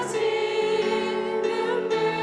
사라진 눈물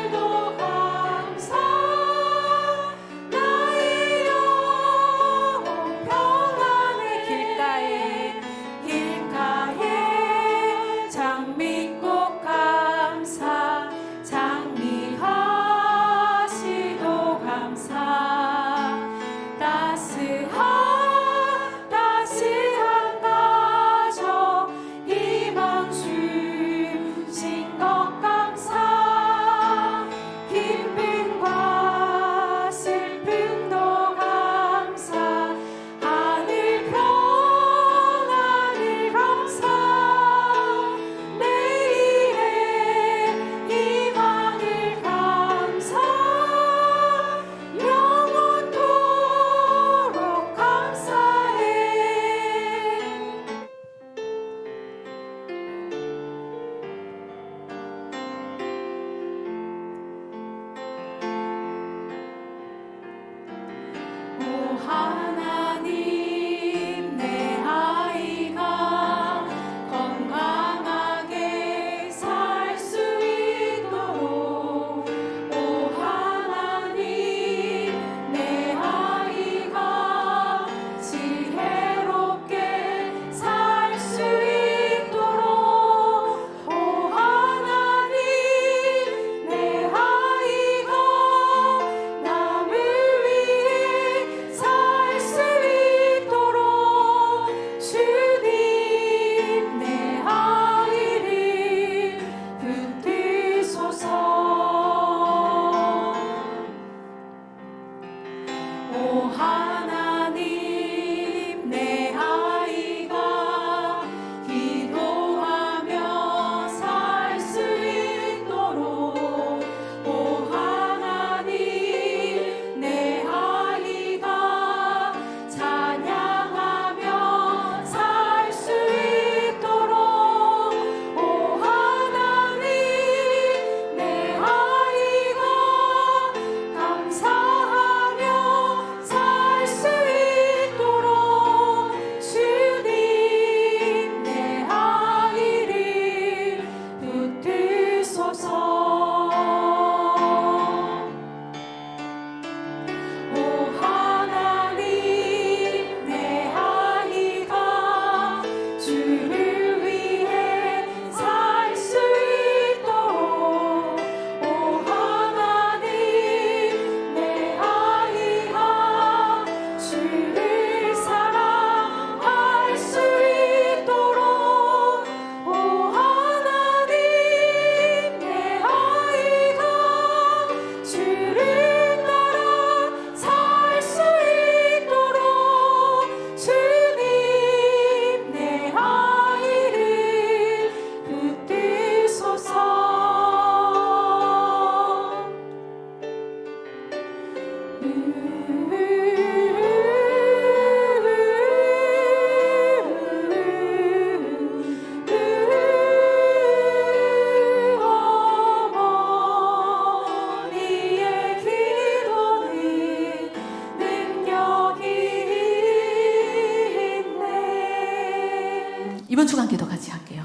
이번 주간 기도 같이 할게요.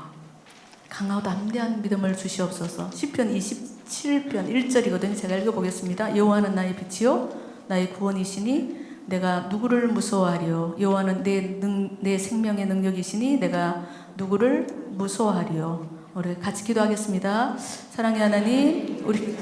강하고 담대한 믿음을 주시옵소서. 시편 27편 1절이거든요. 제가 읽어보겠습니다. 여호와는 나의 빛이요 나의 구원이시니 내가 누구를 무서워하리요. 여호와는 내 생명의 능력이시니 내가 누구를 무서워하리요. 우리 같이 기도하겠습니다. 사랑의 하나님, 우리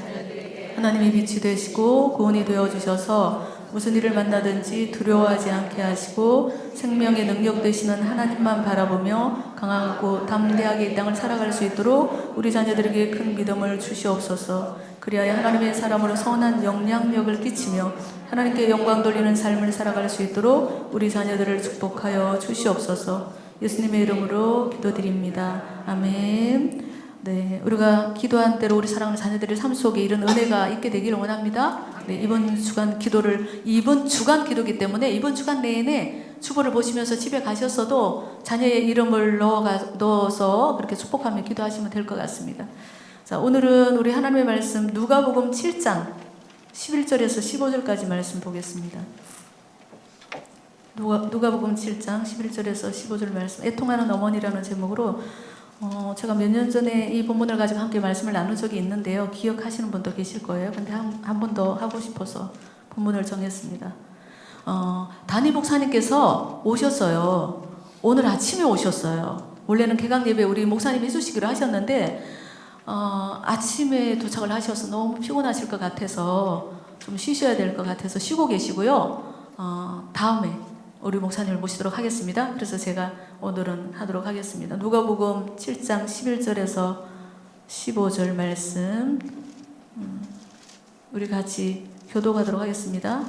하나님이 빛이 되시고 구원이 되어주셔서 무슨 일을 만나든지 두려워하지 않게 하시고 생명의 능력 되시는 하나님만 바라보며 강하고 담대하게 이 땅을 살아갈 수 있도록 우리 자녀들에게 큰 믿음을 주시옵소서. 그리하여 하나님의 사람으로 선한 영향력을 끼치며 하나님께 영광 돌리는 삶을 살아갈 수 있도록 우리 자녀들을 축복하여 주시옵소서. 예수님의 이름으로 기도드립니다. 아멘. 네, 우리가 기도한 대로 우리 사랑하는 자녀들의 삶 속에 이런 은혜가 있게 되기를 원합니다. 네, 이번 주간 기도기 때문에 이번 주간 내내 주보를 보시면서 집에 가셨어도 자녀의 이름을 넣어서 그렇게 축복하며 기도하시면 될 것 같습니다. 자, 오늘은 우리 하나님의 말씀 누가복음 7장 11절에서 15절까지 말씀 보겠습니다. 누가복음 7장 11절에서 15절 말씀, 애통하는 어머니라는 제목으로 제가 몇 년 전에 이 본문을 가지고 함께 말씀을 나눈 적이 있는데요. 기억하시는 분도 계실 거예요. 근데 한 번 더 하고 싶어서 본문을 정했습니다. 담임 목사님께서 오셨어요. 오늘 아침에 오셨어요. 원래는 개강 예배 우리 목사님이 해주시기로 하셨는데 아침에 도착을 하셔서 너무 피곤하실 것 같아서 좀 쉬셔야 될 것 같아서 쉬고 계시고요. 다음에 우리 목사님을 모시도록 하겠습니다. 그래서 제가 오늘은 하도록 하겠습니다. 누가복음 7장 11절에서 15절 말씀 우리 같이 교독하도록 하겠습니다.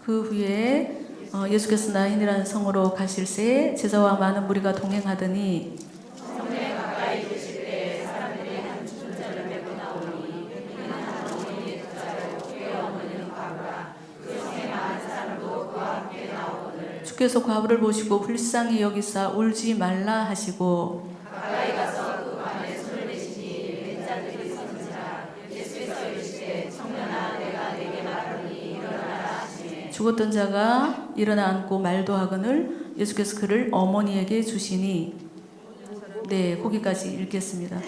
그 후에 예수께서 나인이라는 성으로 가실새 제자와 많은 무리가 동행하더니 성에 가까이 계실 때 사람들이 한 죽은 자를 메고 나오니 이는 한 어머니의 두 자요 그의 어머니는 과부라 그 성에 많은 사람도 그와 함께 나오거늘 주께서 과부를 보시고 불쌍히 여기사 울지 말라 하시고 가까이 가서 그 관에 손을 대시니 왼자들이 서는지라 예수께서 이르시되 청년아 내가 네게 말하노니 일어나라 하시니 죽었던 자가 일어나 앉고 말도 하거늘 예수께서 그를 어머니에게 주시니 네, 거기까지 읽겠습니다.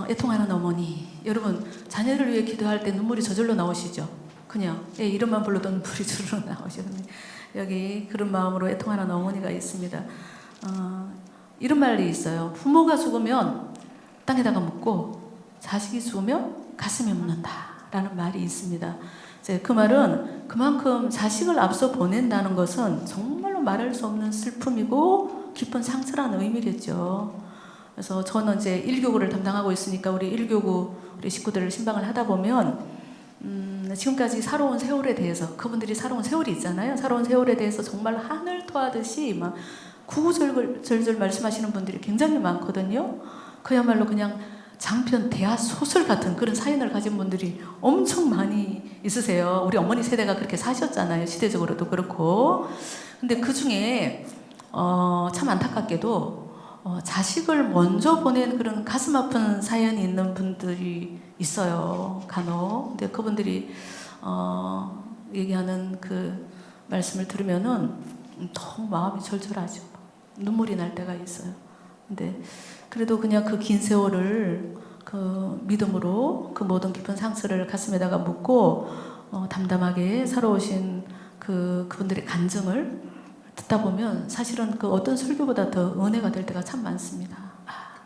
애통하는 어머니. 여러분, 자녀를 위해 기도할 때 눈물이 저절로 나오시죠? 그냥 이름만 불러도 눈물이 저절로 나오시죠. 여기 그런 마음으로 애통하는 어머니가 있습니다. 이런 말이 있어요. 부모가 죽으면 땅에다가 묻고 자식이 죽으면 가슴에 묻는다 라는 말이 있습니다. 그 말은 그만큼 자식을 앞서 보낸다는 것은 정말로 말할 수 없는 슬픔이고 깊은 상처라는 의미겠죠. 그래서 저는 이제 1교구를 담당하고 있으니까 우리 1교구 우리 식구들을 신방을 하다 보면 지금까지 살아온 세월에 대해서 그분들이 살아온 세월이 있잖아요. 살아온 세월에 대해서 정말 하늘 토하듯이 막 구구절절 말씀하시는 분들이 굉장히 많거든요. 그야말로 그냥 장편 대하 소설 같은 그런 사연을 가진 분들이 엄청 많이 있으세요. 우리 어머니 세대가 그렇게 사셨잖아요. 시대적으로도 그렇고. 근데 그 중에 참 안타깝게도 자식을 먼저 보낸 그런 가슴 아픈 사연이 있는 분들이 있어요. 간혹. 근데 그분들이 얘기하는 그 말씀을 들으면은 너무 마음이 절절하죠. 눈물이 날 때가 있어요. 근데 그래도 그냥 그 긴 세월을 그 믿음으로 그 모든 깊은 상처를 가슴에다가 묻고 담담하게 살아오신 그분들의 간증을 듣다 보면 사실은 그 어떤 설교보다 더 은혜가 될 때가 참 많습니다.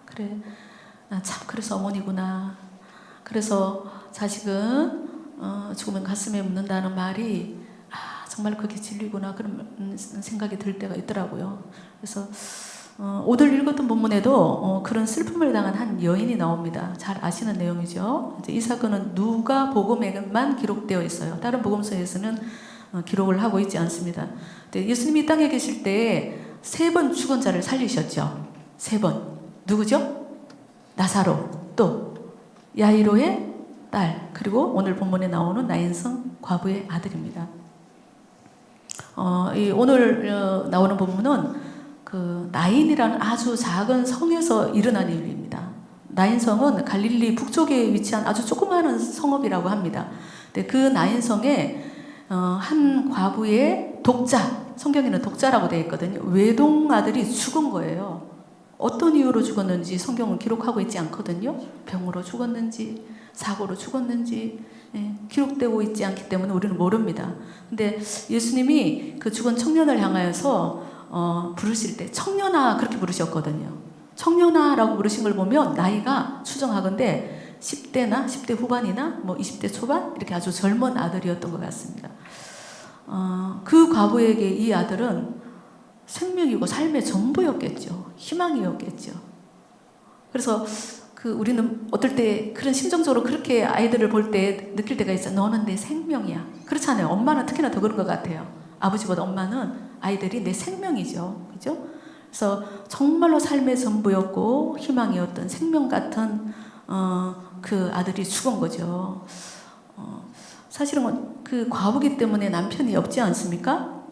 그래, 나 참 그래서 어머니구나. 그래서 자식은 죽으면 가슴에 묻는다는 말이 정말 그게 진리구나 그런 생각이 들 때가 있더라고요. 그래서 오늘 읽었던 본문에도 그런 슬픔을 당한 한 여인이 나옵니다. 잘 아시는 내용이죠. 이제 이 사건은 누가복음에만 기록되어 있어요. 다른 복음서에서는 기록을 하고 있지 않습니다. 예수님이 땅에 계실 때 3번 죽은 자를 살리셨죠. 3번. 누구죠? 나사로, 또 야이로의 딸, 그리고 오늘 본문에 나오는 나인성 과부의 아들입니다. 오늘 나오는 본문은 그 나인이라는 아주 작은 성에서 일어난 일입니다. 나인성은 갈릴리 북쪽에 위치한 아주 조그마한 성읍이라고 합니다. 근데 그 나인성에 한 과부의 독자, 성경에는 독자라고 되어 있거든요. 외동 아들이 죽은 거예요. 어떤 이유로 죽었는지 성경은 기록하고 있지 않거든요. 병으로 죽었는지 사고로 죽었는지 기록되고 있지 않기 때문에 우리는 모릅니다. 근데 예수님이 그 죽은 청년을 향하여서 부르실 때 청년아 그렇게 부르셨거든요. 청년아라고 부르신 걸 보면 나이가 추정하건대 10대나 10대 후반이나 뭐 20대 초반 이렇게 아주 젊은 아들이었던 것 같습니다. 그 과부에게 이 아들은 생명이고 삶의 전부였겠죠. 희망이었겠죠. 그래서 우리는 어떨 때 그런 심정적으로 그렇게 아이들을 볼 때 느낄 때가 있어요. 너는 내 생명이야. 그렇잖아요. 엄마는 특히나 더 그런 것 같아요. 아버지보다 엄마는 아이들이 내 생명이죠. 그죠? 그래서 정말로 삶의 전부였고 희망이었던 생명 같은 그 아들이 죽은 거죠. 사실은 그 과부기 때문에 남편이 없지 않습니까?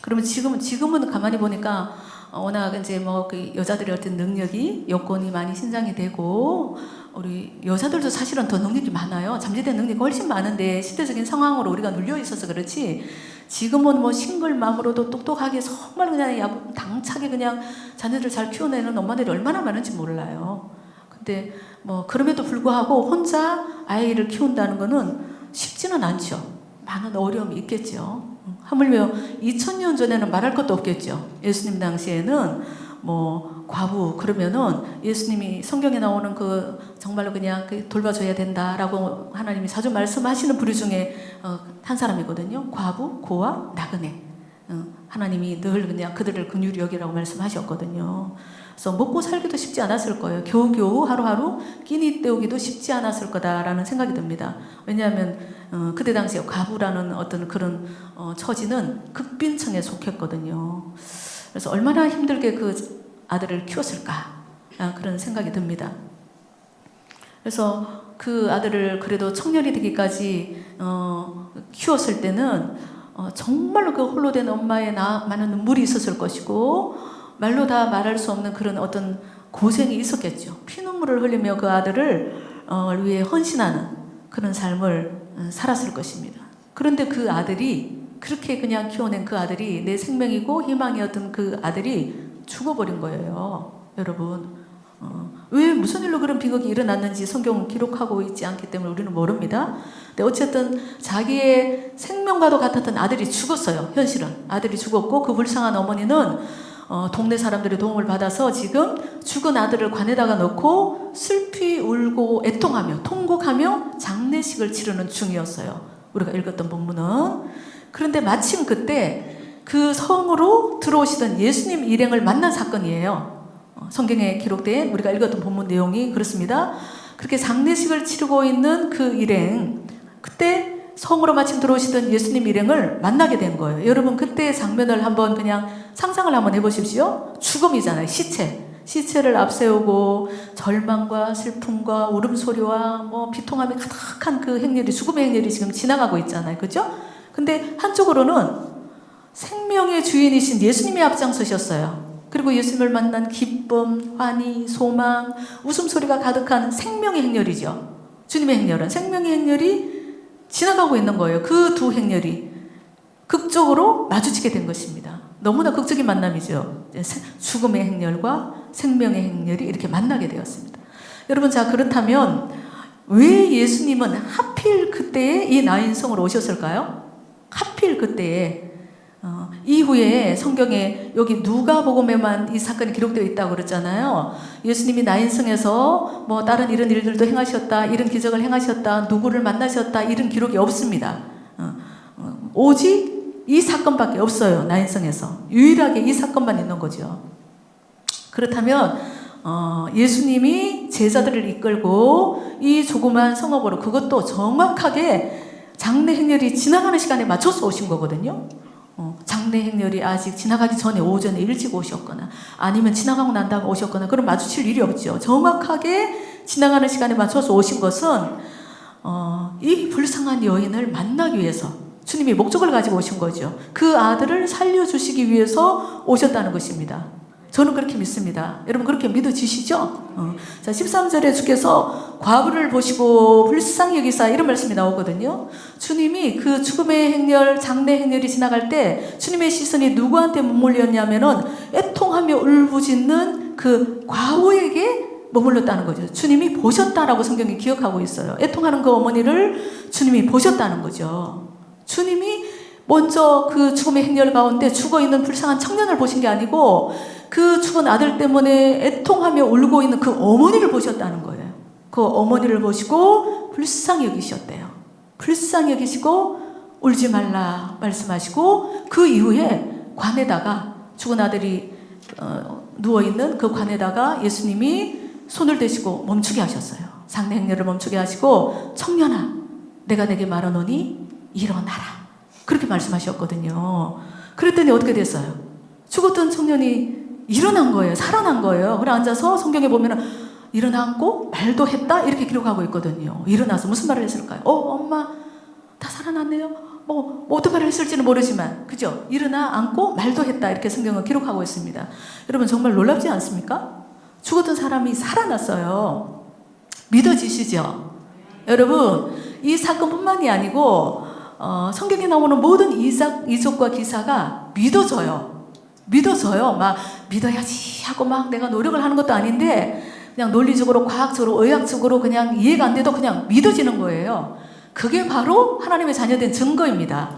그러면 지금은 가만히 보니까 워낙 이제 뭐 그 여자들의 어떤 능력이 여건이 많이 신장이 되고 우리 여자들도 사실은 더 능력이 많아요. 잠재된 능력이 훨씬 많은데 시대적인 상황으로 우리가 눌려 있어서 그렇지 지금은 뭐 싱글맘으로도 똑똑하게 정말 그냥 당차게 그냥 자녀들 잘 키워내는 엄마들이 얼마나 많은지 몰라요. 근데 뭐 그럼에도 불구하고 혼자 아이를 키운다는 거는 쉽지는 않죠. 많은 어려움이 있겠죠. 하물며 2000년 전에는 말할 것도 없겠죠. 예수님 당시에는 뭐 과부 그러면은 예수님이 성경에 나오는 그 정말로 그냥 돌봐줘야 된다라고 하나님이 자주 말씀하시는 부류 중에 한 사람이거든요. 과부, 고아, 나그네. 하나님이 늘 그냥 그들을 긍휼히 여기라고 말씀하셨거든요. 그래서 먹고 살기도 쉽지 않았을 거예요. 겨우겨우 하루하루 끼니 때우기도 쉽지 않았을 거다라는 생각이 듭니다. 왜냐하면 그때 당시에 과부라는 어떤 그런 처지는 극빈층에 속했거든요. 그래서 얼마나 힘들게 그 아들을 키웠을까 그런 생각이 듭니다. 그래서 그 아들을 그래도 청년이 되기까지 키웠을 때는 정말로 그 홀로 된 엄마의 많은 눈물이 있었을 것이고 말로 다 말할 수 없는 그런 어떤 고생이 있었겠죠. 피눈물을 흘리며 그 아들을 위해 헌신하는 그런 삶을 살았을 것입니다. 그런데 그 아들이 그렇게 그냥 키워낸 그 아들이 내 생명이고 희망이었던 그 아들이 죽어버린 거예요. 여러분 왜 무슨 일로 그런 비극이 일어났는지 성경은 기록하고 있지 않기 때문에 우리는 모릅니다. 근데 어쨌든 자기의 생명과도 같았던 아들이 죽었어요. 현실은 아들이 죽었고 그 불쌍한 어머니는 동네 사람들의 도움을 받아서 지금 죽은 아들을 관에다가 넣고 슬피 울고 애통하며 통곡하며 장례식을 치르는 중이었어요. 우리가 읽었던 본문은. 그런데 마침 그때 그 성으로 들어오시던 예수님 일행을 만난 사건이에요. 성경에 기록된 우리가 읽었던 본문 내용이 그렇습니다. 그렇게 장례식을 치르고 있는 그 일행, 그때 성으로 마침 들어오시던 예수님 일행을 만나게 된 거예요. 여러분 그때의 장면을 한번 그냥 상상을 한번 해보십시오. 죽음이잖아요. 시체를 앞세우고 절망과 슬픔과 울음소리와 뭐 비통함이 가득한 그 행렬이 죽음의 행렬이 지금 지나가고 있잖아요. 그죠? 근데 한쪽으로는 생명의 주인이신 예수님이 앞장서셨어요. 그리고 예수님을 만난 기쁨, 환희, 소망, 웃음소리가 가득한 생명의 행렬이죠. 주님의 행렬은 생명의 행렬이 지나가고 있는 거예요. 그 두 행렬이 극적으로 마주치게 된 것입니다. 너무나 극적인 만남이죠. 죽음의 행렬과 생명의 행렬이 이렇게 만나게 되었습니다. 여러분 자 그렇다면 왜 예수님은 하필 그때에 이 나인성으로 오셨을까요? 하필 그때에 이후에 성경에 여기 누가복음에만 이 사건이 기록되어 있다고 그랬잖아요. 예수님이 나인성에서 뭐 다른 이런 일들도 행하셨다, 이런 기적을 행하셨다, 누구를 만나셨다 이런 기록이 없습니다. 오직 이 사건밖에 없어요. 나인성에서 유일하게 이 사건만 있는 거죠. 그렇다면 예수님이 제자들을 이끌고 이 조그만 성읍으로 그것도 정확하게 장례 행렬이 지나가는 시간에 맞춰서 오신 거거든요. 장례 행렬이 아직 지나가기 전에 오전에 일찍 오셨거나 아니면 지나가고 난 다음에 오셨거나 그럼 마주칠 일이 없죠. 정확하게 지나가는 시간에 맞춰서 오신 것은 이 불쌍한 여인을 만나기 위해서 주님이 목적을 가지고 오신 거죠. 그 아들을 살려주시기 위해서 오셨다는 것입니다. 저는 그렇게 믿습니다. 여러분 그렇게 믿어지시죠? 자 13절에 주께서 과부를 보시고 불쌍히 여기사 이런 말씀이 나오거든요. 주님이 그 죽음의 행렬, 장례 행렬이 지나갈 때 주님의 시선이 누구한테 머물렸냐면은 애통하며 울부짖는 그 과부에게 머물렀다는 거죠. 주님이 보셨다라고 성경이 기억하고 있어요. 애통하는 그 어머니를 주님이 보셨다는 거죠. 주님이 먼저 그 죽음의 행렬 가운데 죽어있는 불쌍한 청년을 보신 게 아니고 그 죽은 아들 때문에 애통하며 울고 있는 그 어머니를 보셨다는 거예요. 그 어머니를 보시고 불쌍히 여기셨대요. 불쌍히 여기시고 울지 말라 말씀하시고 그 이후에 관에다가 죽은 아들이 누워있는 그 관에다가 예수님이 손을 대시고 멈추게 하셨어요. 상례 행렬을 멈추게 하시고 청년아 내가 내게 말하노니 일어나라 그렇게 말씀하셨거든요. 그랬더니 어떻게 됐어요? 죽었던 청년이 일어난 거예요. 살아난 거예요. 그래 앉아서 성경에 보면은 일어나고 말도 했다 이렇게 기록하고 있거든요. 일어나서 무슨 말을 했을까요? 엄마 다 살아났네요. 뭐 어떤 말을 했을지는 모르지만 그죠? 일어나 앉고 말도 했다 이렇게 성경은 기록하고 있습니다. 여러분 정말 놀랍지 않습니까? 죽었던 사람이 살아났어요. 믿어지시죠? 여러분 이 사건뿐만이 아니고 성경에 나오는 모든 이적과 기사가 믿어져요. 막 믿어야지 하고 막 내가 노력을 하는 것도 아닌데 그냥 논리적으로 과학적으로 의학적으로 그냥 이해가 안 돼도 그냥 믿어지는 거예요. 그게 바로 하나님의 자녀된 증거입니다.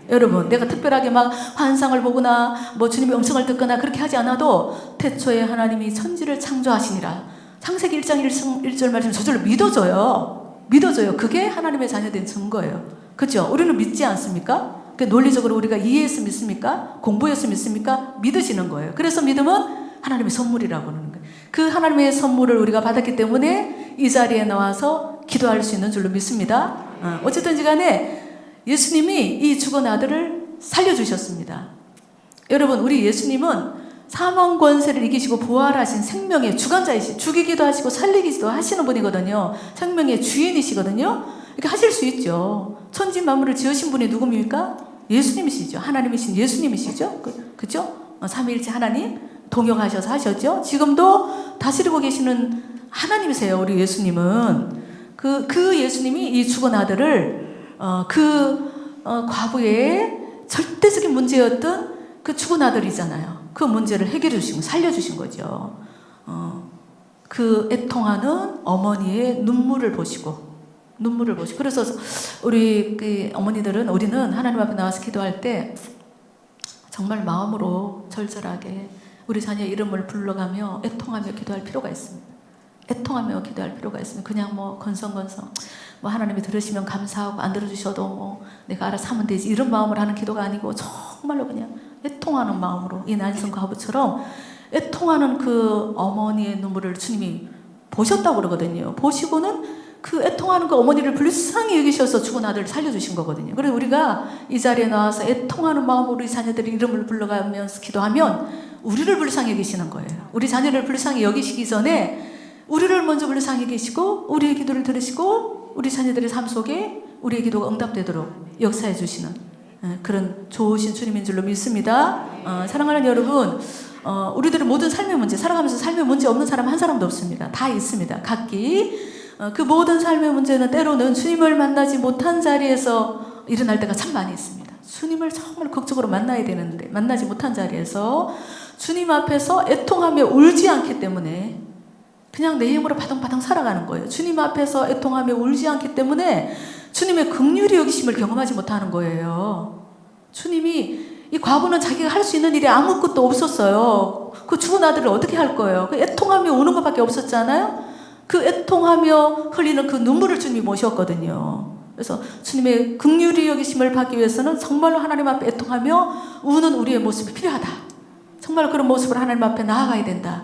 여러분 내가 특별하게 막 환상을 보거나 뭐 주님의 음성을 듣거나 그렇게 하지 않아도 태초에 하나님이 천지를 창조하시니라 창세기 1장 1절 말씀 저절로 믿어져요. 그게 하나님의 자녀된 증거예요. 그렇죠? 우리는 믿지 않습니까? 논리적으로 우리가 이해해서 믿습니까? 공부해서 믿습니까? 믿으시는 거예요. 그래서 믿음은 하나님의 선물이라고 하는 거예요. 그 하나님의 선물을 우리가 받았기 때문에 이 자리에 나와서 기도할 수 있는 줄로 믿습니다. 어쨌든지 간에 예수님이 이 죽은 아들을 살려주셨습니다. 여러분 우리 예수님은 사망 권세를 이기시고 부활하신 생명의 주관자이시 죽이기도 하시고 살리기도 하시는 분이거든요. 생명의 주인이시거든요. 이렇게 하실 수 있죠. 천지 만물을 지으신 분이 누굽니까? 예수님이시죠. 하나님이신 예수님이시죠. 그죠? 삼위일체 하나님 동역하셔서 하셨죠. 지금도 다스리고 계시는 하나님이세요. 우리 예수님은 그 예수님이 이 죽은 아들을 과부의 절대적인 문제였던 그 죽은 아들이잖아요. 그 문제를 해결해 주시고 살려주신 거죠. 그 애통하는 어머니의 눈물을 보시고 그래서 우리 그 어머니들은 우리는 하나님 앞에 나와서 기도할 때 정말 마음으로 절절하게 우리 자녀 이름을 불러가며 애통하며 기도할 필요가 있습니다. 그냥 뭐 건성건성 뭐 하나님이 들으시면 감사하고 안 들어주셔도 뭐 내가 알아서 하면 되지 이런 마음으로 하는 기도가 아니고 정말로 그냥 애통하는 마음으로 이 난성 과부처럼 애통하는 그 어머니의 눈물을 주님이 보셨다고 그러거든요. 보시고는 그 애통하는 그 어머니를 불쌍히 여기셔서 죽은 아들을 살려주신 거거든요. 그래서 우리가 이 자리에 나와서 애통하는 마음으로 우리 자녀들의 이름을 불러가면서 기도하면 우리를 불쌍히 여기시는 거예요. 우리 자녀를 불쌍히 여기시기 전에 우리를 먼저 불쌍히 계시고 우리의 기도를 들으시고 우리 자녀들의 삶 속에 우리의 기도가 응답되도록 역사해 주시는 그런 좋으신 주님인 줄로 믿습니다. 사랑하는 여러분 우리들의 모든 삶의 문제 살아가면서 삶의 문제 없는 사람 한 사람도 없습니다. 다 있습니다. 각기 그 모든 삶의 문제는 때로는 주님을 만나지 못한 자리에서 일어날 때가 참 많이 있습니다. 주님을 정말 극적으로 만나야 되는데 만나지 못한 자리에서 주님 앞에서 애통하며 울지 않기 때문에 그냥 내 힘으로 바둥바둥 살아가는 거예요. 주님 앞에서 애통하며 울지 않기 때문에 주님의 긍휼히 여기심을 경험하지 못하는 거예요. 주님이 이 과부는 자기가 할 수 있는 일이 아무것도 없었어요. 그 죽은 아들을 어떻게 할 거예요? 그 애통하며 우는 것밖에 없었잖아요. 그 애통하며 흘리는 그 눈물을 주님이 모셨거든요. 그래서 주님의 긍휼히 여기심을 받기 위해서는 정말로 하나님 앞에 애통하며 우는 우리의 모습이 필요하다. 정말 그런 모습으로 하나님 앞에 나아가야 된다.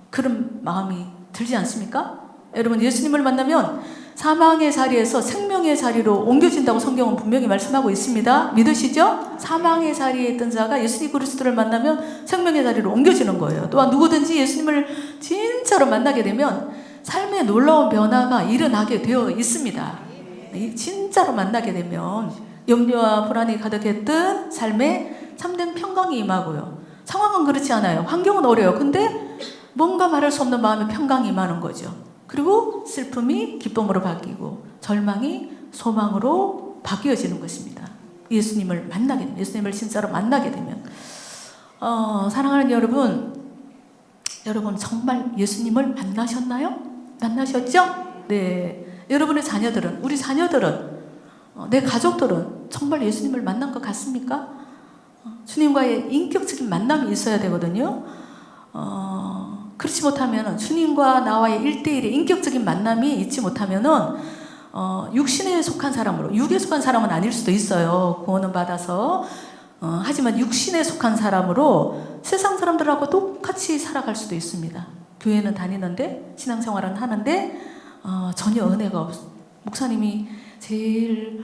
그런 마음이 들지 않습니까? 여러분 예수님을 만나면 사망의 자리에서 생명의 자리로 옮겨진다고 성경은 분명히 말씀하고 있습니다. 믿으시죠? 사망의 자리에 있던 자가 예수님 그리스도를 만나면 생명의 자리로 옮겨지는 거예요. 또한 누구든지 예수님을 진짜로 만나게 되면 삶의 놀라운 변화가 일어나게 되어 있습니다. 진짜로 만나게 되면 염려와 불안이 가득했던 삶에 참된 평강이 임하고요. 상황은 그렇지 않아요. 환경은 어려워요. 근데 뭔가 말할 수 없는 마음의 평강이 임하는 거죠. 그리고 슬픔이 기쁨으로 바뀌고 절망이 소망으로 바뀌어지는 것입니다. 예수님을 만나게 되면, 예수님을 진짜로 만나게 되면. 사랑하는 여러분, 여러분 정말 예수님을 만나셨나요? 만나셨죠? 네. 여러분의 자녀들은, 우리 자녀들은, 내 가족들은 정말 예수님을 만난 것 같습니까? 주님과의 인격적인 만남이 있어야 되거든요. 그렇지 못하면 주님과 나와의 1대1의 인격적인 만남이 있지 못하면은 육신에 속한 사람으로, 육에 속한 사람은 아닐 수도 있어요. 구원은 받아서. 하지만 육신에 속한 사람으로 세상 사람들하고 똑같이 살아갈 수도 있습니다. 교회는 다니는데, 신앙생활은 하는데 전혀 은혜가 없어. 목사님이 제일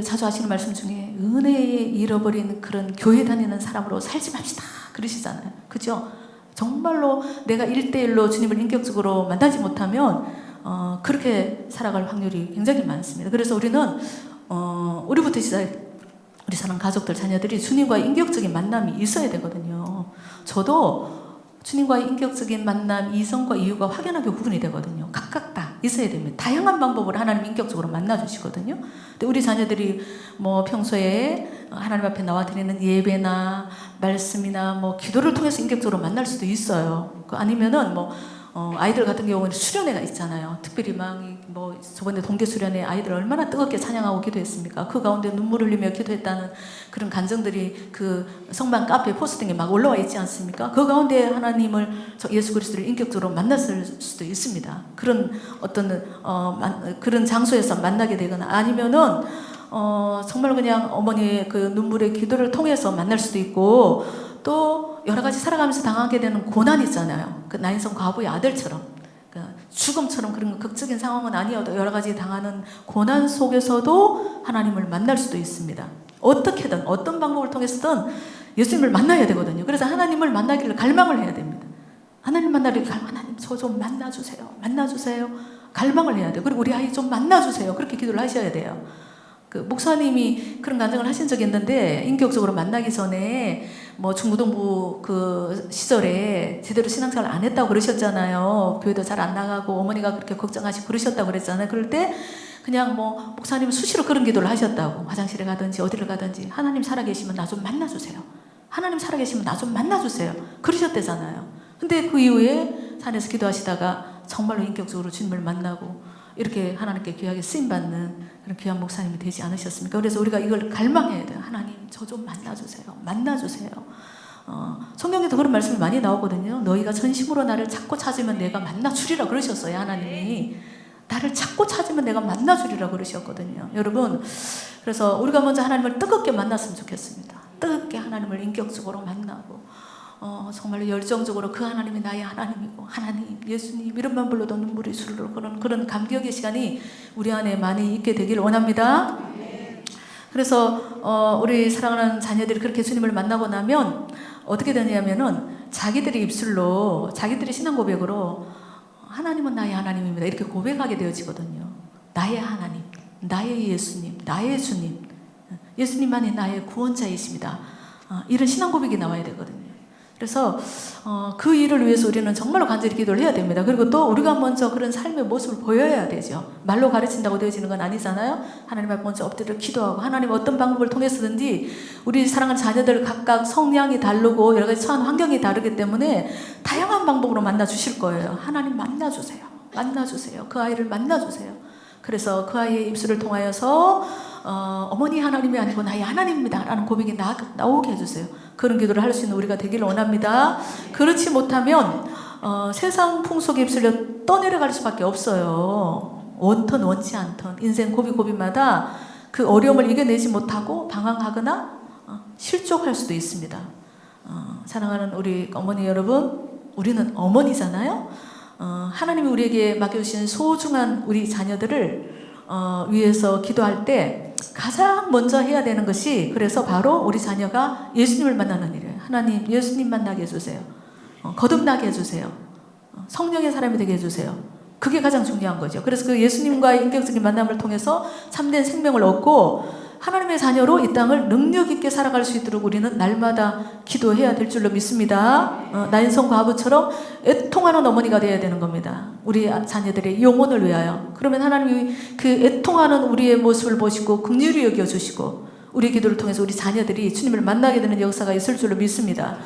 자주 하시는 말씀 중에 은혜에 잃어버린 그런 교회 다니는 사람으로 살지 맙시다 그러시잖아요. 그죠? 정말로 내가 1대1로 주님을 인격적으로 만나지 못하면 그렇게 살아갈 확률이 굉장히 많습니다. 그래서 우리는 우리부터 시작해 우리 사랑 가족들, 자녀들이 주님과의 인격적인 만남이 있어야 되거든요. 저도 주님과의 인격적인 만남, 이성과 이유가 확연하게 구분이 되거든요. 각각 다 있어야 됩니다. 다양한 방법으로 하나님 인격적으로 만나주시거든요. 근데 우리 자녀들이 평소에 하나님 앞에 나와 드리는 예배나 말씀이나 기도를 통해서 인격적으로 만날 수도 있어요. 아니면은 아이들 같은 경우는 수련회가 있잖아요. 특별히 저번에 동계 수련회 아이들 얼마나 뜨겁게 찬양하고 기도했습니까? 그 가운데 눈물 흘리며 기도했다는 그런 간증들이 그 성만 카페 포스팅에 막 올라와 있지 않습니까? 그 가운데 하나님을, 예수 그리스도를 인격적으로 만났을 수도 있습니다. 그런 그런 장소에서 만나게 되거나 아니면은 정말 그냥 어머니의 그 눈물의 기도를 통해서 만날 수도 있고, 또 여러 가지 살아가면서 당하게 되는 고난이 있잖아요. 그 나인성 과부의 아들처럼, 죽음처럼 그런 극적인 상황은 아니어도 여러 가지 당하는 고난 속에서도 하나님을 만날 수도 있습니다. 어떻게든 어떤 방법을 통해서든 예수님을 만나야 되거든요. 그래서 하나님을 만나기를 갈망을 해야 됩니다. 하나님 만나기를 하나님 저 좀 만나주세요. 만나주세요. 갈망을 해야 돼요. 그리고 우리 아이 좀 만나주세요. 그렇게 기도를 하셔야 돼요. 목사님이 그런 간증을 하신 적이 있는데, 인격적으로 만나기 전에 중고등부 그 시절에 제대로 신앙생활 안 했다고 그러셨잖아요. 교회도 잘 안 나가고 어머니가 그렇게 걱정하시고 그러셨다고 그랬잖아요. 그럴 때 그냥 목사님은 수시로 그런 기도를 하셨다고. 화장실에 가든지 어디를 가든지 하나님 살아계시면 나 좀 만나주세요. 하나님 살아계시면 나 좀 만나주세요. 그러셨대잖아요. 근데 그 이후에 산에서 기도하시다가 정말로 인격적으로 주님을 만나고 이렇게 하나님께 귀하게 쓰임받는 그런 귀한 목사님이 되지 않으셨습니까? 그래서 우리가 이걸 갈망해야 돼요. 하나님 저 좀 만나주세요. 만나주세요. 성경에도 그런 말씀이 많이 나오거든요. 너희가 전심으로 나를 찾고 찾으면 내가 만나주리라 그러셨어요. 하나님이 나를 찾고 찾으면 내가 만나주리라 그러셨거든요. 여러분, 그래서 우리가 먼저 하나님을 뜨겁게 만났으면 좋겠습니다. 뜨겁게 하나님을 인격적으로 만나고 정말로 열정적으로 그 하나님이 나의 하나님이고, 하나님, 예수님 이름만 불러도 눈물이 수르르 그런 감격의 시간이 우리 안에 많이 있게 되기를 원합니다. 그래서 우리 사랑하는 자녀들이 그렇게 주님을 만나고 나면 어떻게 되냐면은 자기들의 입술로, 자기들의 신앙 고백으로 하나님은 나의 하나님입니다 이렇게 고백하게 되어지거든요. 나의 하나님, 나의 예수님, 나의 주님, 예수님만이 나의 구원자이십니다. 이런 신앙 고백이 나와야 되거든요. 그래서 그 일을 위해서 우리는 정말로 간절히 기도를 해야 됩니다. 그리고 또 우리가 먼저 그런 삶의 모습을 보여야 되죠. 말로 가르친다고 되어지는 건 아니잖아요. 하나님 앞에 먼저 엎드려 기도하고, 하나님 어떤 방법을 통해서든지 우리 사랑하는 자녀들 각각 성향이 다르고 여러 가지 처한 환경이 다르기 때문에 다양한 방법으로 만나 주실 거예요. 하나님 만나주세요. 만나주세요. 그 아이를 만나주세요. 그래서 그 아이의 입술을 통하여서 어머니 하나님이 아니고 나의 하나님입니다 라는 고백이 나오게 해주세요. 그런 기도를 할 수 있는 우리가 되기를 원합니다. 그렇지 못하면 세상 풍속에 휩쓸려 떠내려갈 수밖에 없어요. 원턴 원치 않던 인생 고비고비마다 그 어려움을 이겨내지 못하고 방황하거나 실족할 수도 있습니다. 사랑하는 우리 어머니 여러분, 우리는 어머니잖아요. 하나님이 우리에게 맡겨주신 소중한 우리 자녀들을 위해서 기도할 때 가장 먼저 해야 되는 것이, 그래서 바로 우리 자녀가 예수님을 만나는 일이에요. 하나님 예수님 만나게 해주세요. 거듭나게 해주세요. 성령의 사람이 되게 해주세요. 그게 가장 중요한 거죠. 그래서 그 예수님과의 인격적인 만남을 통해서 참된 생명을 얻고 하나님의 자녀로 이 땅을 능력 있게 살아갈 수 있도록 우리는 날마다 기도해야 될 줄로 믿습니다. 나인성 과부처럼 애통하는 어머니가 되어야 되는 겁니다. 우리 자녀들의 영혼을 위하여. 그러면 하나님이 그 애통하는 우리의 모습을 보시고 긍휼히 여겨주시고 우리 기도를 통해서 우리 자녀들이 주님을 만나게 되는 역사가 있을 줄로 믿습니다.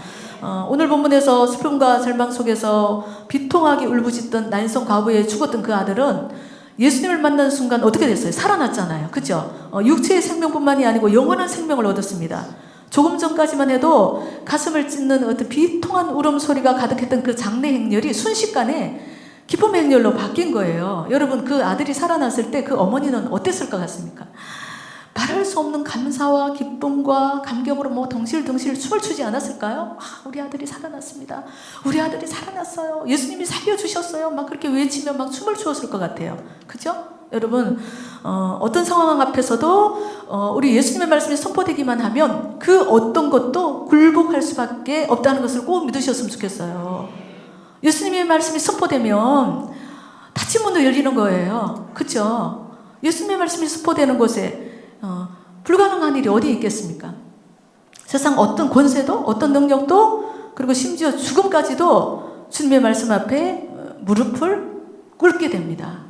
오늘 본문에서 슬픔과 절망 속에서 비통하게 울부짖던 난성 과부에 죽었던 그 아들은 예수님을 만난 순간 어떻게 됐어요? 살아났잖아요. 그죠? 육체의 생명뿐만이 아니고 영원한 생명을 얻었습니다. 조금 전까지만 해도 가슴을 찢는 어떤 비통한 울음소리가 가득했던 그 장례 행렬이 순식간에 기쁨의 행렬로 바뀐 거예요. 여러분, 그 아들이 살아났을 때 그 어머니는 어땠을 것 같습니까? 말할 수 없는 감사와 기쁨과 감격으로 뭐 덩실덩실 춤을 추지 않았을까요? 우리 아들이 살아났습니다. 우리 아들이 살아났어요. 예수님이 살려주셨어요. 막 그렇게 외치며 막 춤을 추었을 것 같아요. 그죠? 여러분, 어떤 상황 앞에서도 우리 예수님의 말씀이 선포되기만 하면 그 어떤 것도 굴복할 수밖에 없다는 것을 꼭 믿으셨으면 좋겠어요. 예수님의 말씀이 선포되면 닫힌 문도 열리는 거예요. 그죠? 예수님의 말씀이 선포되는 곳에 불가능한 일이 어디 있겠습니까? 세상 어떤 권세도 어떤 능력도 그리고 심지어 죽음까지도 주님의 말씀 앞에 무릎을 꿇게 됩니다.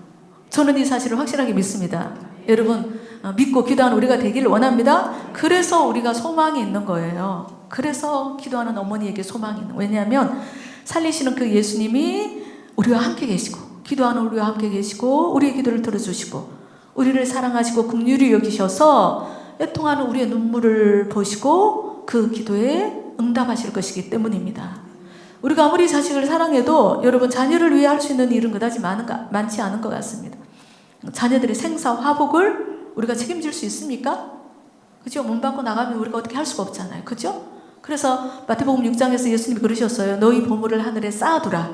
저는 이 사실을 확실하게 믿습니다. 여러분, 믿고 기도하는 우리가 되기를 원합니다. 그래서 우리가 소망이 있는 거예요. 그래서 기도하는 어머니에게 소망이 있는 거예요. 왜냐하면 살리시는 그 예수님이 우리와 함께 계시고 기도하는 우리와 함께 계시고 우리의 기도를 들어주시고 우리를 사랑하시고 긍휼히 여기셔서 애통하는 우리의 눈물을 보시고 그 기도에 응답하실 것이기 때문입니다. 우리가 아무리 자식을 사랑해도 여러분 자녀를 위해 할 수 있는 일은 그다지 많지 않은 것 같습니다. 자녀들의 생사 화복을 우리가 책임질 수 있습니까? 그죠? 문 밖으로 나가면 우리가 어떻게 할 수가 없잖아요. 그죠? 그래서 마태복음 6장에서 예수님이 그러셨어요. 너희 보물을 하늘에 쌓아두라.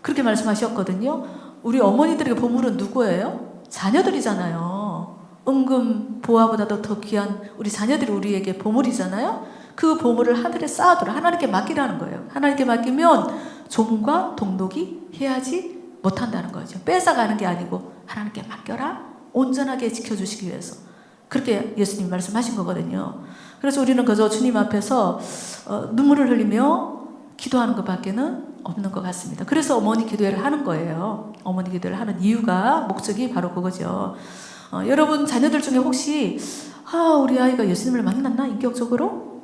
그렇게 말씀하셨거든요. 우리 어머니들에게 보물은 누구예요? 자녀들이잖아요. 은금 보화보다도 더 귀한 우리 자녀들이 우리에게 보물이잖아요. 그 보물을 하늘에 쌓아두라. 하나님께 맡기라는 거예요. 하나님께 맡기면 종과 동독이 해하지 못한다는 거죠. 뺏어가는 게 아니고 하나님께 맡겨라. 온전하게 지켜주시기 위해서. 그렇게 예수님이 말씀하신 거거든요. 그래서 우리는 그저 주님 앞에서 눈물을 흘리며 기도하는 것밖에는 없는 것 같습니다. 그래서 어머니 기도회를 하는 거예요. 어머니 기도회를 하는 이유가 목적이 바로 그거죠. 여러분 자녀들 중에 혹시 우리 아이가 예수님을 만났나 인격적으로?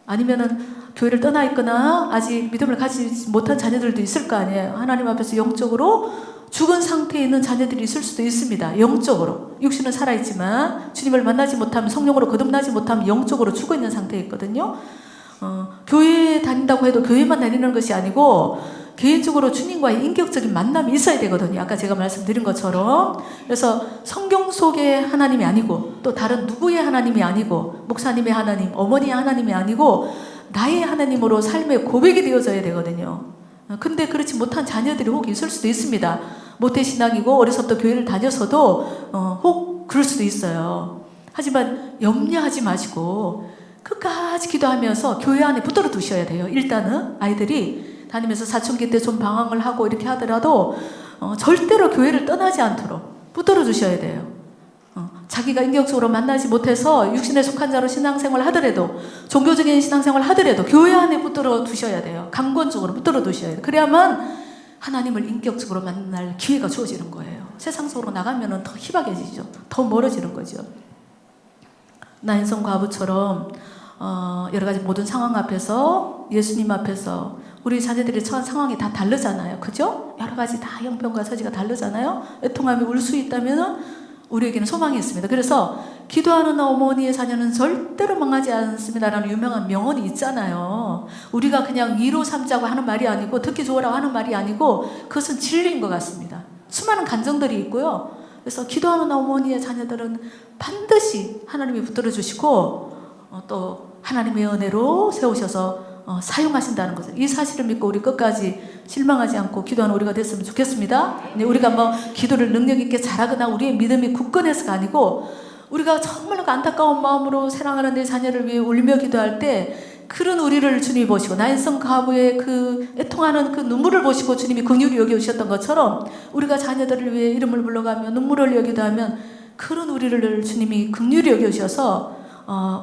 아니면은 교회를 떠나 있거나 아직 믿음을 가지지 못한 자녀들도 있을 거 아니에요. 하나님 앞에서 영적으로 죽은 상태에 있는 자녀들이 있을 수도 있습니다. 영적으로. 육신은 살아있지만 주님을 만나지 못하면 성령으로 거듭나지 못하면 영적으로 죽어있는 상태에 있거든요. 교회에 다닌다고 해도 교회만 다니는 것이 아니고 개인적으로 주님과의 인격적인 만남이 있어야 되거든요. 아까 제가 말씀드린 것처럼. 그래서 성경 속의 하나님이 아니고 또 다른 누구의 하나님이 아니고 목사님의 하나님, 어머니의 하나님이 아니고 나의 하나님으로 삶의 고백이 되어져야 되거든요. 근데 그렇지 못한 자녀들이 혹 있을 수도 있습니다. 모태신앙이고 어려서부터 교회를 다녀서도 혹 그럴 수도 있어요. 하지만 염려하지 마시고 끝까지 기도하면서 교회 안에 붙들어 두셔야 돼요. 일단은 아이들이 다니면서 사춘기 때 좀 방황을 하고 이렇게 하더라도 절대로 교회를 떠나지 않도록 붙들어 두셔야 돼요. 자기가 인격적으로 만나지 못해서 육신에 속한 자로 신앙생활 하더라도 종교적인 신앙생활 하더라도 교회 안에 붙들어 두셔야 돼요. 강권적으로 붙들어 두셔야 돼요. 그래야만 하나님을 인격적으로 만날 기회가 주어지는 거예요. 세상 속으로 나가면 더 희박해지죠. 더 멀어지는 거죠. 난성 과부처럼 여러 가지 모든 상황 앞에서 예수님 앞에서 우리 자녀들이 처한 상황이 다 다르잖아요. 그죠? 여러 가지 다 형편과 처지가 다르잖아요. 애통하며 울 수 있다면 우리에게는 소망이 있습니다. 그래서 기도하는 어머니의 자녀는 절대로 망하지 않습니다라는 유명한 명언이 있잖아요. 우리가 그냥 위로 삼자고 하는 말이 아니고 듣기 좋으라고 하는 말이 아니고 그것은 진리인 것 같습니다. 수많은 간증들이 있고요. 그래서 기도하는 어머니의 자녀들은 반드시 하나님이 붙들어 주시고 또 하나님의 은혜로 세우셔서 사용하신다는 것을 이 사실을 믿고 우리 끝까지 실망하지 않고 기도하는 우리가 됐으면 좋겠습니다. 우리가 뭐 기도를 능력 있게 잘하거나 우리의 믿음이 굳건해서가 아니고 우리가 정말로 안타까운 마음으로 사랑하는 내 자녀를 위해 울며 기도할 때 그런 우리를 주님이 보시고 난성 과부의 그 애통하는 그 눈물을 보시고 주님이 긍휼히 여겨주셨던 것처럼 우리가 자녀들을 위해 이름을 불러가며 눈물을 여기도 하면 그런 우리를 주님이 긍휼히 여겨주셔서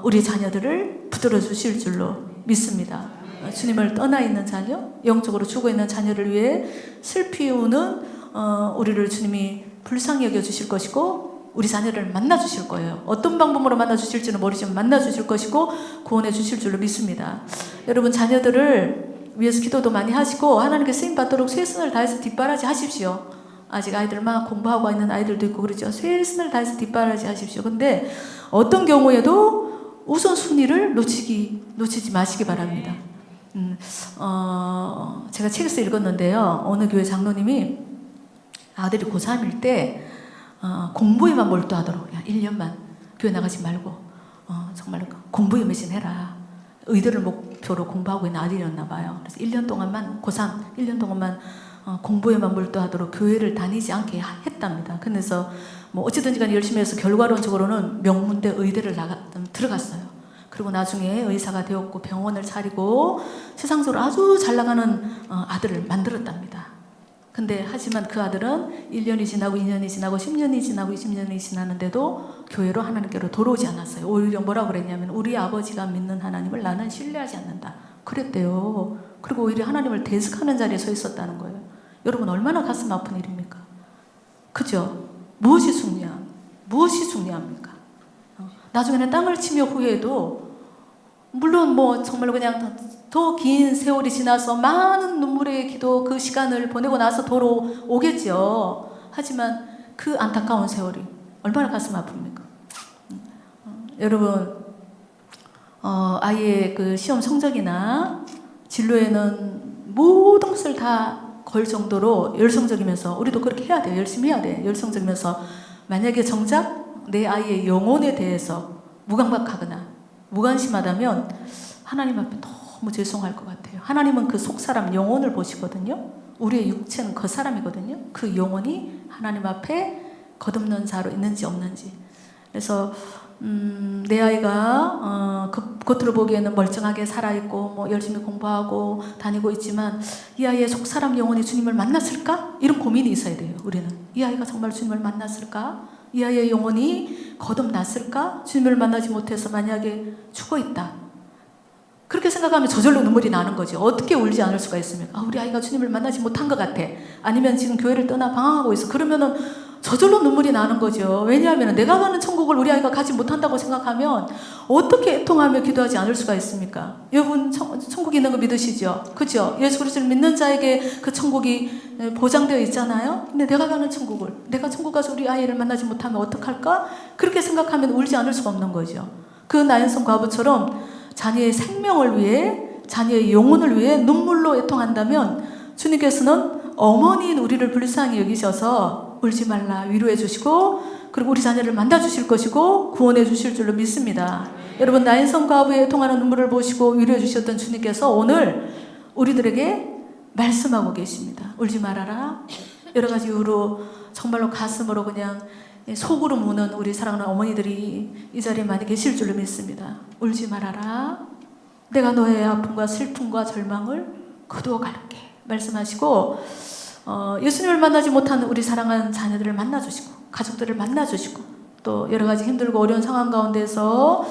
우리 자녀들을 붙들어 주실 줄로 믿습니다. 주님을 떠나 있는 자녀, 영적으로 죽어 있는 자녀를 위해 슬피 우는 우리를 주님이 불쌍히 여겨 주실 것이고 우리 자녀를 만나 주실 거예요. 어떤 방법으로 만나 주실지는 모르지만 만나 주실 것이고 구원해 주실 줄로 믿습니다. 여러분 자녀들을 위해서 기도도 많이 하시고 하나님께 쓰임 받도록 최선을 다해서 뒷바라지 하십시오. 아직 아이들 막 공부하고 있는 아이들도 있고 그렇죠. 최선을 다해서 뒷바라지 하십시오. 근데 어떤 경우에도 우선순위를 놓치지 마시기 바랍니다. 제가 책에서 읽었는데요. 어느 교회 장로님이 아들이 고3일 때 공부에만 몰두하도록 1년만 교회 나가지 말고 정말 공부에 매진해라. 의대를 목표로 공부하고 있는 아들이었나 봐요. 그래서 1년 동안만 고3 1년 동안만 공부에만 몰두하도록 교회를 다니지 않게 했답니다. 그래서 뭐 어쨌든지 간에 열심히 해서 결과론적으로는 명문대 의대를 들어갔어요. 그리고 나중에 의사가 되었고 병원을 차리고 세상적으로 아주 잘 나가는 아들을 만들었답니다. 근데 하지만 그 아들은 1년이 지나고 2년이 지나고 10년이 지나고 20년이 지나는데도 교회로 하나님께로 돌아오지 않았어요. 오히려 뭐라고 그랬냐면 우리 아버지가 믿는 하나님을 나는 신뢰하지 않는다. 그랬대요. 그리고 오히려 하나님을 대적하는 자리에 서 있었다는 거예요. 여러분 얼마나 가슴 아픈 일입니까? 그죠? 무엇이 중요합니까? 나중에는 땅을 치며 후회해도 물론 뭐 정말 그냥 더 긴 세월이 지나서 많은 눈물의 기도 그 시간을 보내고 나서 돌아오겠죠. 하지만 그 안타까운 세월이 얼마나 가슴 아픕니까? 여러분 아이의 그 시험 성적이나 진로에는 모든 것을 다 걸 정도로 열성적이면서 우리도 그렇게 해야 돼요. 열심히 해야 돼. 열성적이면서 만약에 정작 내 아이의 영혼에 대해서 무감각하거나 무관심하다면 하나님 앞에 너무 죄송할 것 같아요. 하나님은 그 속사람 영혼을 보시거든요. 우리의 육체는 그 사람이거든요. 그 영혼이 하나님 앞에 거듭난 자로 있는지 없는지. 그래서 내 아이가 겉으로 보기에는 멀쩡하게 살아있고 뭐 열심히 공부하고 다니고 있지만 이 아이의 속사람 영혼이 주님을 만났을까? 이런 고민이 있어야 돼요. 우리는 이 아이가 정말 주님을 만났을까? 이 아이의 영혼이 거듭났을까? 주님을 만나지 못해서 만약에 죽어있다. 그렇게 생각하면 저절로 눈물이 나는 거죠. 어떻게 울지 않을 수가 있습니까? 우리 아이가 주님을 만나지 못한 것 같아. 아니면 지금 교회를 떠나 방황하고 있어. 그러면은 저절로 눈물이 나는 거죠. 왜냐하면 내가 가는 천국을 우리 아이가 가지 못한다고 생각하면 어떻게 애통하며 기도하지 않을 수가 있습니까? 여러분 천국이 있는 거 믿으시죠? 그죠? 예수 그리스도를 믿는 자에게 그 천국이 보장되어 있잖아요. 근데 내가 가는 천국을 내가 천국 가서 우리 아이를 만나지 못하면 어떡할까? 그렇게 생각하면 울지 않을 수가 없는 거죠. 그 나인성 과부처럼 자녀의 생명을 위해 자녀의 영혼을 위해 눈물로 애통한다면 주님께서는 어머니인 우리를 불쌍히 여기셔서 울지 말라 위로해 주시고 그리고 우리 자녀를 만나 주실 것이고 구원해 주실 줄로 믿습니다. 여러분 나인성 과부의 애통하는 눈물을 보시고 위로해 주셨던 주님께서 오늘 우리들에게 말씀하고 계십니다. 울지 말아라. 여러 가지 이유로 정말로 가슴으로 그냥 속으로 무는 우리 사랑하는 어머니들이 이 자리에 많이 계실 줄로 믿습니다. 울지 말아라. 내가 너의 아픔과 슬픔과 절망을 거두어 갈게 말씀하시고 예수님을 만나지 못하는 우리 사랑하는 자녀들을 만나주시고 가족들을 만나주시고 또 여러 가지 힘들고 어려운 상황 가운데서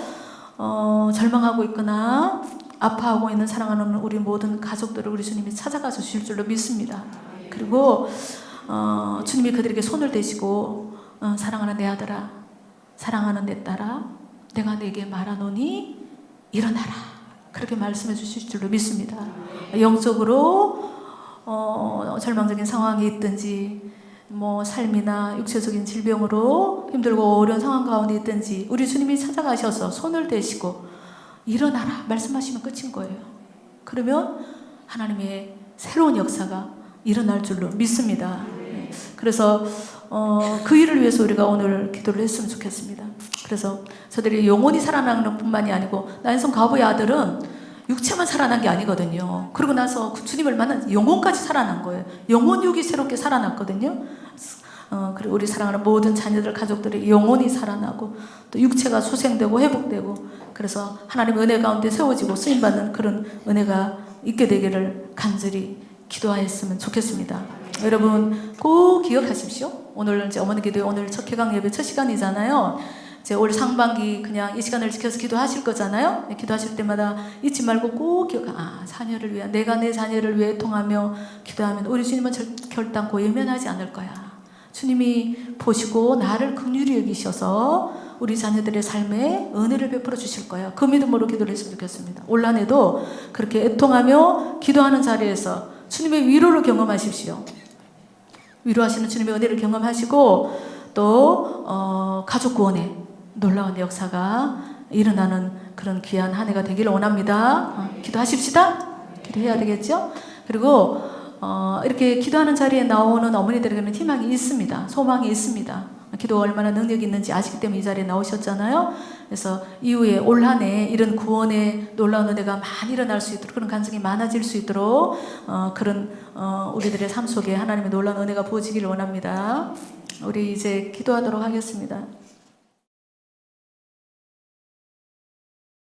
절망하고 있거나 아파하고 있는 사랑하는 우리 모든 가족들을 우리 주님이 찾아가 주실 줄로 믿습니다. 그리고 주님이 그들에게 손을 대시고 사랑하는 내 아들아 사랑하는 내 딸아 내가 내게 말하노니 일어나라 그렇게 말씀해 주실 줄로 믿습니다. 영적으로 절망적인 상황이 있든지 뭐 삶이나 육체적인 질병으로 힘들고 어려운 상황 가운데 있든지 우리 주님이 찾아가셔서 손을 대시고 일어나라 말씀하시면 끝인 거예요. 그러면 하나님의 새로운 역사가 일어날 줄로 믿습니다. 그래서 그 일을 위해서 우리가 오늘 기도를 했으면 좋겠습니다. 그래서 저들이 영혼이 살아나는 뿐만이 아니고 나인성 과부의 아들은 육체만 살아난 게 아니거든요. 그러고 나서 주님을 만난 영혼까지 살아난 거예요. 영혼육이 새롭게 살아났거든요. 그리고 우리 사랑하는 모든 자녀들 가족들의 영혼이 살아나고 또 육체가 소생되고 회복되고 그래서 하나님의 은혜 가운데 세워지고 쓰임받는 그런 은혜가 있게 되기를 간절히 기도하였으면 좋겠습니다. 여러분 꼭 기억하십시오. 오늘 이제 어머니 기도회 오늘 첫 개강 예배 첫 시간이잖아요. 이제 올 상반기 그냥 이 시간을 지켜서 기도하실 거잖아요. 기도하실 때마다 잊지 말고 꼭 자녀를 위해 내가 내 자녀를 위해 통하며 기도하면 우리 주님은 결단코 예면하지 않을 거야. 주님이 보시고 나를 긍휼히 여기셔서 우리 자녀들의 삶에 은혜를 베풀어 주실 거예요. 그 믿음으로 기도를 했으면 좋겠습니다. 올 한 해도 그렇게 애통하며 기도하는 자리에서 주님의 위로를 경험하십시오. 위로하시는 주님의 은혜를 경험하시고 또 가족 구원에 놀라운 역사가 일어나는 그런 귀한 한 해가 되기를 원합니다. 기도하십시다. 기도해야 되겠죠? 그리고 이렇게 기도하는 자리에 나오는 어머니들에게는 희망이 있습니다. 소망이 있습니다. 기도가 얼마나 능력이 있는지 아시기 때문에 이 자리에 나오셨잖아요. 그래서 이후에 올 한 해 이런 구원의 놀라운 은혜가 많이 일어날 수 있도록, 그런 간증이 많아질 수 있도록 그런 우리들의 삶 속에 하나님의 놀라운 은혜가 부어지기를 원합니다. 우리 이제 기도하도록 하겠습니다.